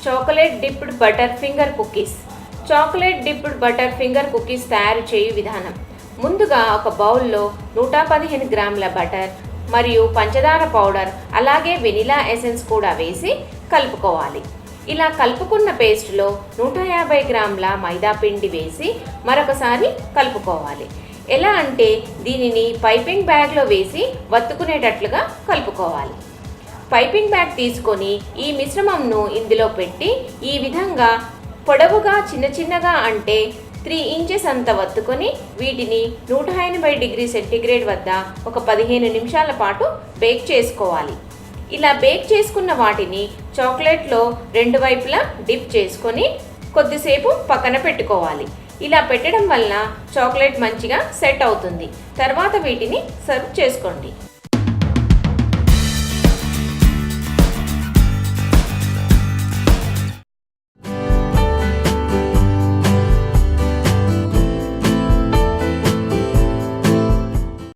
Chocolate dipped butter finger cookies. Chocolate dipped butter finger cookies తయారు చేయు విధానం. ముందుగా ఒక బౌల్లో 115 గ్రాముల బటర్ మరియు పంచదార పౌడర్ అలాగే వెనిలా ఎసెన్స్ కూడా వేసి కలుపుకోవాలి. ఇలా కలుపుకున్న పేస్ట్లో 150 గ్రాముల మైదా పిండి వేసి మరొకసారి కలుపుకోవాలి. ఎలా అంటే దీనిని పైపింగ్ బ్యాగ్లో వేసి వత్తుకునేటట్లుగా కలుపుకోవాలి. పైపింగ్ బ్యాగ్ తీసుకొని ఈ మిశ్రమంను ఇందులో పెట్టి ఈ విధంగా పొడవుగా చిన్న చిన్నగా అంటే 3 ఇంచెస్ అంత వత్తుకొని వీటిని 180 డిగ్రీ సెంటీగ్రేడ్ వద్ద ఒక 15 నిమిషాల పాటు బేక్ చేసుకోవాలి. ఇలా బేక్ చేసుకున్న వాటిని చాక్లెట్లో 2 వైపులా డిప్ చేసుకొని కొద్దిసేపు పక్కన పెట్టుకోవాలి. ఇలా పెట్టడం వల్ల చాక్లెట్ మంచిగా సెట్ అవుతుంది. తర్వాత వీటిని సర్వ్ చేసుకోండి.